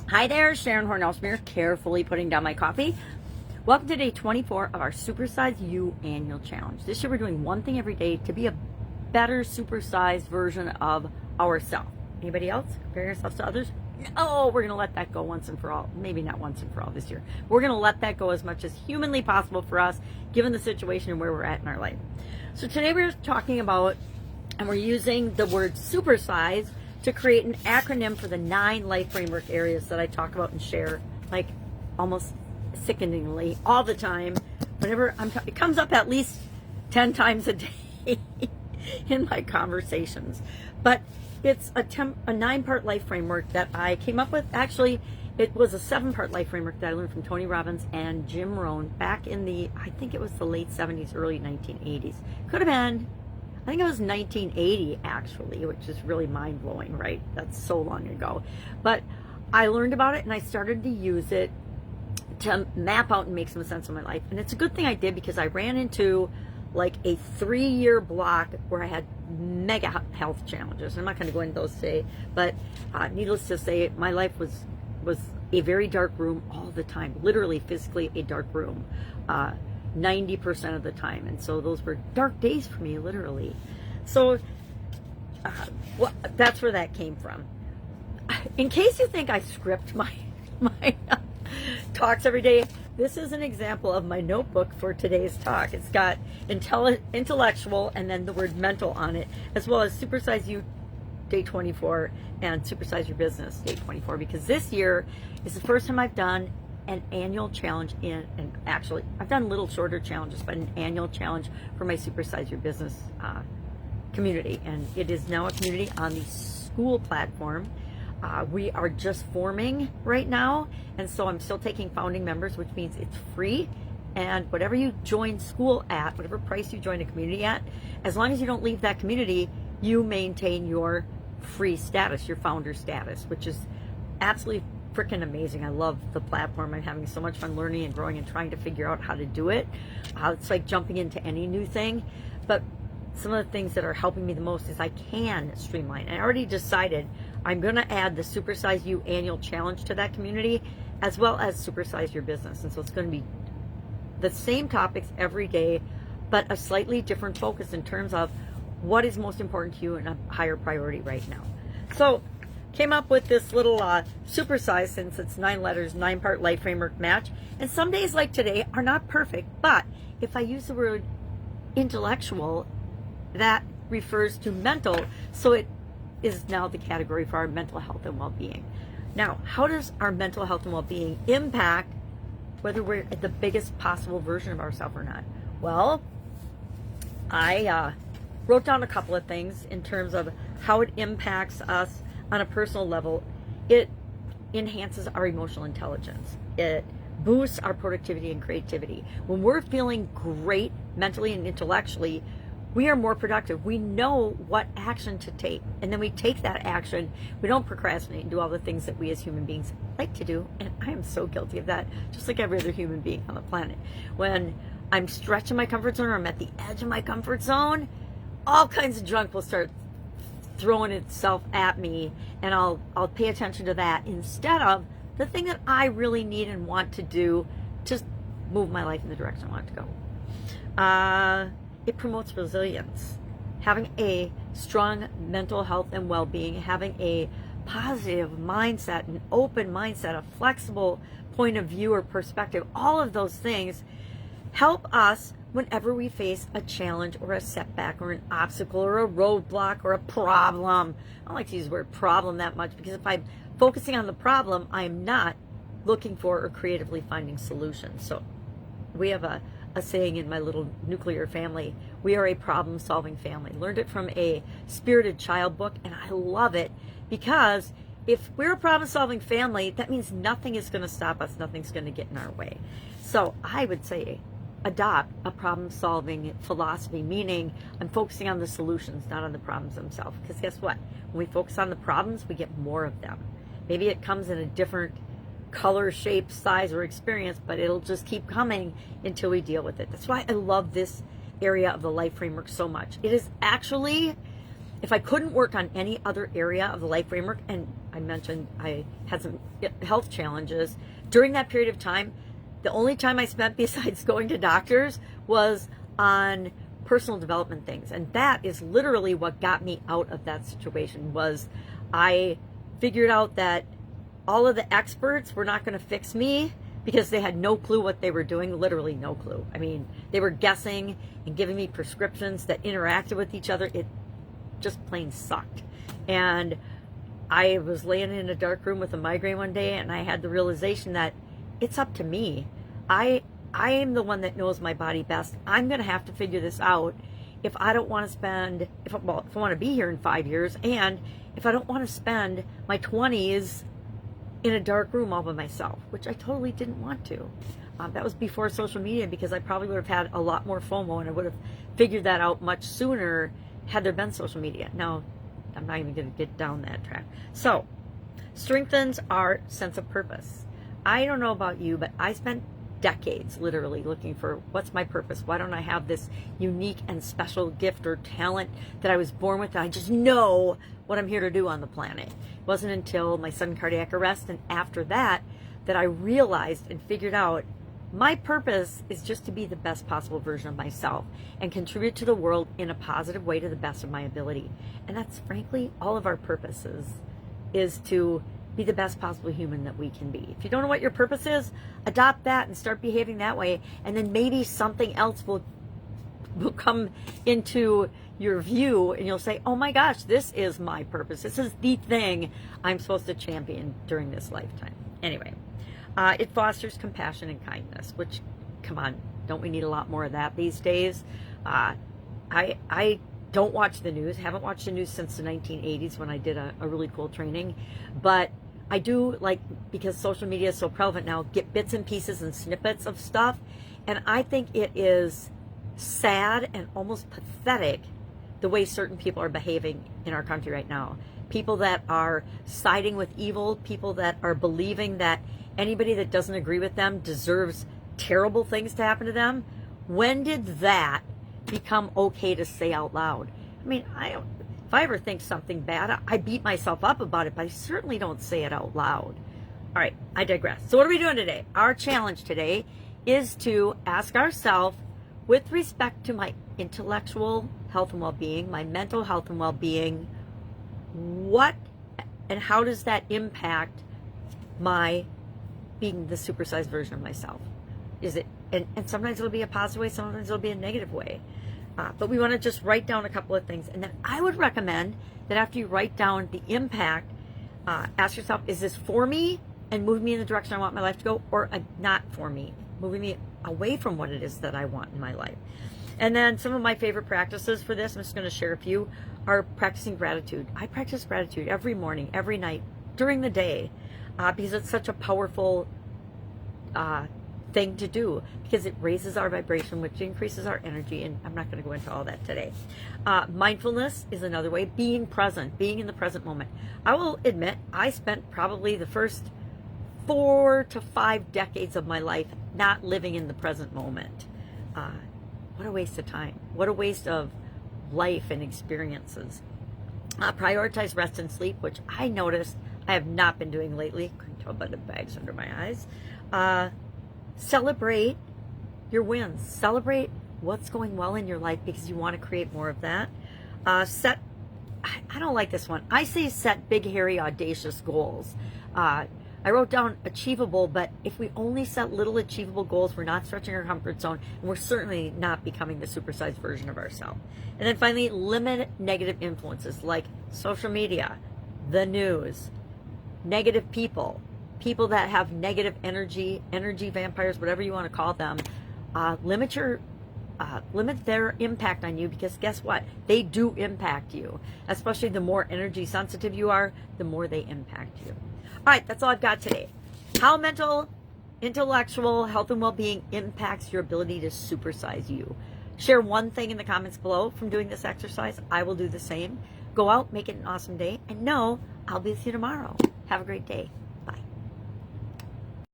Hi there, Sharon Horne-Ellstrom here, carefully putting down my coffee. Welcome to day 24 of our Supersize You annual challenge. This year we're doing one thing every day to be a better supersized version of ourselves. Anybody else? Compare yourselves to others? No, we're going to let that go once and for all. Maybe not once and for all this year. We're going to let that go as much as humanly possible for us, given the situation and where we're at in our life. So today we're talking about, and we're using the word supersize to create an acronym for the 9 life framework areas that I talk about and share, like almost sickeningly all the time. Whenever it comes up at least 10 times a day in my conversations. But it's a 9-part life framework that I came up with. Actually, it was a 7-part life framework that I learned from Tony Robbins and Jim Rohn back in I think it was the late 70s, early 1980s. Could have been, I think it was 1980 actually, which is really mind-blowing, right? That's so long ago. But I learned about it and I started to use it to map out and make some sense of my life. And it's a good thing I did, because I ran into like a 3-year block where I had mega health challenges. I'm not going to go into those today, but needless to say, my life was a very dark room all the time, literally physically a dark room. 90% of the time. And so those were dark days for me, literally. So that's where that came from. In case you think I script my talks every day, this is an example of my notebook for today's talk. It's got intellectual and then the word mental on it, as well as Supersize You day 24 and Supersize Your Business day 24, because this year is the first time I've done an annual challenge and actually I've done little shorter challenges, but an annual challenge for my Supersize Your Business community. And it is now a community on the school platform. We are just forming right now, and so I'm still taking founding members, which means it's free. And whatever you join school at, whatever price you join a community at, as long as you don't leave that community, you maintain your free status, your founder status, which is absolutely freaking amazing. I love the platform. I'm having so much fun learning and growing and trying to figure out how to do it. It's like jumping into any new thing. But some of the things that are helping me the most is I can streamline. I already decided I'm going to add the Supersize You annual challenge to that community, as well as Supersize Your Business. And so it's going to be the same topics every day, but a slightly different focus in terms of what is most important to you and a higher priority right now. So came up with this little supersize, since it's 9 letters, 9-part life framework match. And some days like today are not perfect, but if I use the word intellectual, that refers to mental, so it is now the category for our mental health and well-being. Now, how does our mental health and well-being impact whether we're at the biggest possible version of ourselves or not? Well, I wrote down a couple of things in terms of how it impacts us on a personal level. It enhances our emotional intelligence. It boosts our productivity and creativity. When we're feeling great mentally and intellectually, we are more productive. We know what action to take, and then we take that action. We don't procrastinate and do all the things that we as human beings like to do, and I am so guilty of that, just like every other human being on the planet. When I'm stretching my comfort zone, or I'm at the edge of my comfort zone, all kinds of junk will start throwing itself at me, and I'll pay attention to that instead of the thing that I really need and want to do to move my life in the direction I want it to go. It promotes resilience. Having a strong mental health and well-being, having a positive mindset, an open mindset, a flexible point of view or perspective, all of those things help us whenever we face a challenge or a setback or an obstacle or a roadblock or a problem. I don't like to use the word problem that much, because if I'm focusing on the problem, I'm not looking for or creatively finding solutions. So we have a saying in my little nuclear family: we are a problem-solving family. Learned it from a Spirited Child book, and I love it, because if we're a problem-solving family, that means nothing is going to stop us, nothing's going to get in our way. So I would say adopt a problem-solving philosophy, meaning I'm focusing on the solutions, not on the problems themselves. Because guess what? When we focus on the problems, we get more of them. Maybe it comes in a different color, shape, size, or experience, but it'll just keep coming until we deal with it. That's why I love this area of the life framework so much. It is actually, if I couldn't work on any other area of the life framework, and I I mentioned I had some health challenges. During that period of time, the only time I spent besides going to doctors was on personal development things. And that is literally what got me out of that situation. Was I figured out that all of the experts were not going to fix me because they had no clue what they were doing, literally no clue. I mean, they were guessing and giving me prescriptions that interacted with each other. It just plain sucked. And I was laying in a dark room with a migraine one day, and I had the realization that it's up to me. I am the one that knows my body best. I'm going to have to figure this out if I don't want to spend, if I want to be here in 5 years, and if I don't want to spend my 20s in a dark room all by myself, which I totally didn't want to. That was before social media, because I probably would have had a lot more FOMO, and I would have figured that out much sooner had there been social media. Now, I'm not even going to get down that track. So, strengthens our sense of purpose. I don't know about you, but I spent decades literally looking for what's my purpose. Why don't I have this unique and special gift or talent that I was born with? I just know what I'm here to do on the planet. It wasn't until my sudden cardiac arrest and after that that I realized and figured out my purpose is just to be the best possible version of myself and contribute to the world in a positive way to the best of my ability. And that's frankly all of our purposes, is to be the best possible human that we can be. If you don't know what your purpose is, adopt that and start behaving that way, and then maybe something else will come into your view and you'll say, oh my gosh, this is my purpose. This is the thing I'm supposed to champion during this lifetime. Anyway, it fosters compassion and kindness, which, come on, don't we need a lot more of that these days? I don't watch the news, haven't watched the news since the 1980s when I did a really cool training, but I do, like, because social media is so prevalent now, get bits and pieces and snippets of stuff, and I think it is sad and almost pathetic the way certain people are behaving in our country right now. People that are siding with evil, people that are believing that anybody that doesn't agree with them deserves terrible things to happen to them. When did that become okay to say out loud? I mean, if I ever think something bad, I beat myself up about it, but I certainly don't say it out loud. All right, I digress. So what are we doing today? Our challenge today is to ask ourselves, with respect to my intellectual health and well-being, my mental health and well-being, what and how does that impact my being the supersized version of myself? Is it, and sometimes it'll be a positive way, sometimes it'll be a negative way. But we want to just write down a couple of things. And then I would recommend that after you write down the impact, ask yourself, is this for me and moving me in the direction I want my life to go, or not for me, moving me away from what it is that I want in my life? And then some of my favorite practices for this, I'm just going to share a few, are practicing gratitude. I practice gratitude every morning, every night, during the day, because it's such a powerful thing to do, because it raises our vibration, which increases our energy, and I'm not going to go into all that today. Mindfulness is another way, being present, being in the present moment. I will admit, I spent probably the first 4 to 5 decades of my life not living in the present moment. What a waste of time. What a waste of life and experiences. Prioritize rest and sleep, which I noticed I have not been doing lately. Couldn't tell by the bags under my eyes. Celebrate your wins. Celebrate what's going well in your life, because you want to create more of that. I don't like this one. I say set big, hairy, audacious goals. I wrote down achievable, but if we only set little achievable goals, we're not stretching our comfort zone, and we're certainly not becoming the supersized version of ourselves. And then finally, limit negative influences like social media, the news, negative people, people that have negative energy vampires, whatever you want to call them. Limit their impact on you, because guess what? They do impact you. Especially the more energy sensitive you are, the more they impact you. All right, that's all I've got today. How mental, intellectual health and well-being impacts your ability to supersize you. Share one thing in the comments below from doing this exercise. I will do the same. Go out, make it an awesome day, and know I'll be with you tomorrow. Have a great day.